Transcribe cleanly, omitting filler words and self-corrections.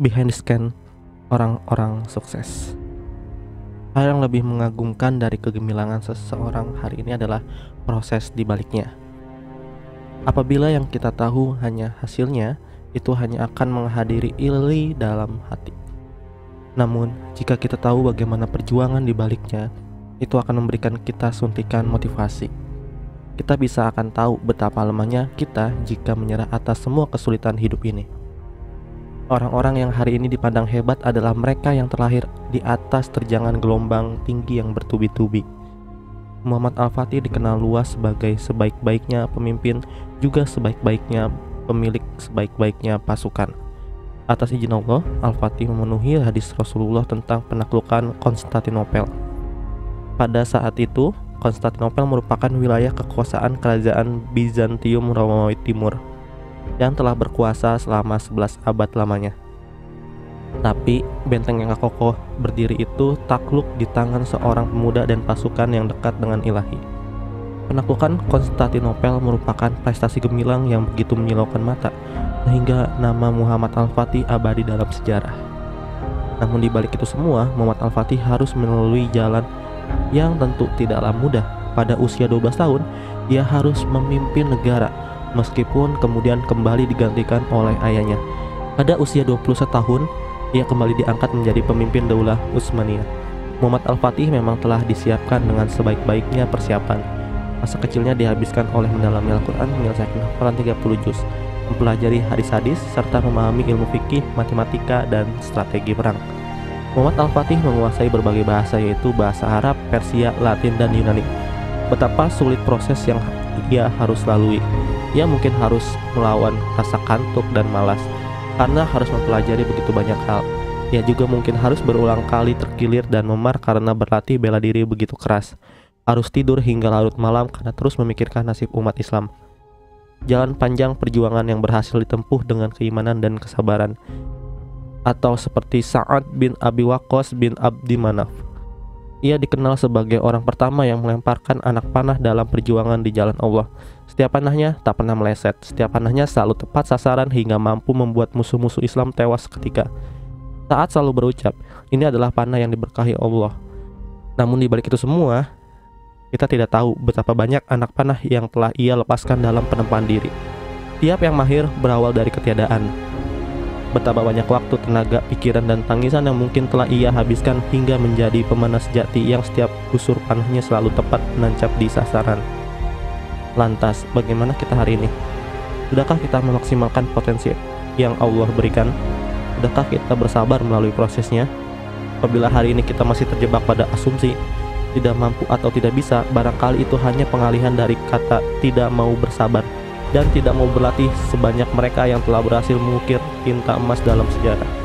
behind the scan orang-orang sukses. Hal yang lebih mengagumkan dari kegemilangan seseorang hari ini adalah proses di baliknya. Apabila yang kita tahu hanya hasilnya, itu hanya akan menghadiri iri dalam hati. Namun, jika kita tahu bagaimana perjuangan di baliknya, itu akan memberikan kita suntikan motivasi. Kita bisa akan tahu betapa lemahnya kita jika menyerah atas semua kesulitan hidup ini. Orang-orang yang hari ini dipandang hebat adalah mereka yang terlahir di atas terjangan gelombang tinggi yang bertubi-tubi. Muhammad Al-Fatih dikenal luas sebagai sebaik-baiknya pemimpin, juga sebaik-baiknya pemilik, sebaik-baiknya pasukan. Atas izin Allah, Al-Fatih memenuhi hadis Rasulullah tentang penaklukan Konstantinopel. Pada saat itu, Konstantinopel merupakan wilayah kekuasaan kerajaan Bizantium Romawi Timur yang telah berkuasa selama 11 abad lamanya. Tapi benteng yang kokoh berdiri itu takluk di tangan seorang pemuda dan pasukan yang dekat dengan ilahi. Penaklukan Konstantinopel merupakan prestasi gemilang yang begitu menyilaukan mata, sehingga nama Muhammad Al-Fatih abadi dalam sejarah. Namun di balik itu semua, Muhammad Al-Fatih harus melalui jalan yang tentu tidaklah mudah. Pada usia 12 tahun, ia harus memimpin negara, meskipun kemudian kembali digantikan oleh ayahnya. Pada usia 21 tahun, ia kembali diangkat menjadi pemimpin Daulah Utsmaniyah. Muhammad Al-Fatih memang telah disiapkan dengan sebaik-baiknya persiapan. Masa kecilnya dihabiskan oleh mendalami Al-Quran, menyelesaikan hafalan 30 juz, mempelajari hadis-hadis, serta memahami ilmu fikih, matematika, dan strategi perang. Muhammad Al-Fatih menguasai berbagai bahasa, yaitu bahasa Arab, Persia, Latin, dan Yunani. Betapa sulit proses yang ia harus lalui. Ia mungkin harus melawan rasa kantuk dan malas karena harus mempelajari begitu banyak hal. Ia juga mungkin harus berulang kali terkilir dan memar karena berlatih bela diri begitu keras. Harus tidur hingga larut malam karena terus memikirkan nasib umat Islam. Jalan panjang perjuangan yang berhasil ditempuh dengan keimanan dan kesabaran. Atau seperti Sa'ad bin Abi Waqqas bin Abdi Manaf. Ia dikenal sebagai orang pertama yang melemparkan anak panah dalam perjuangan di jalan Allah. Setiap panahnya tak pernah meleset, setiap panahnya selalu tepat sasaran hingga mampu membuat musuh-musuh Islam tewas seketika. Saat selalu berucap, ini adalah panah yang diberkahi Allah. Namun di balik itu semua, kita tidak tahu betapa banyak anak panah yang telah ia lepaskan dalam penempaan diri. Tiap yang mahir berawal dari ketiadaan. Betapa banyak waktu, tenaga, pikiran, dan tangisan yang mungkin telah ia habiskan hingga menjadi pemanah sejati yang setiap busur panahnya selalu tepat menancap di sasaran. Lantas, bagaimana kita hari ini? Sudahkah kita memaksimalkan potensi yang Allah berikan? Sudahkah kita bersabar melalui prosesnya? Apabila hari ini kita masih terjebak pada asumsi tidak mampu atau tidak bisa, barangkali itu hanya pengalihan dari kata tidak mau bersabar dan tidak mau berlatih sebanyak mereka yang telah berhasil mengukir tinta emas dalam sejarah.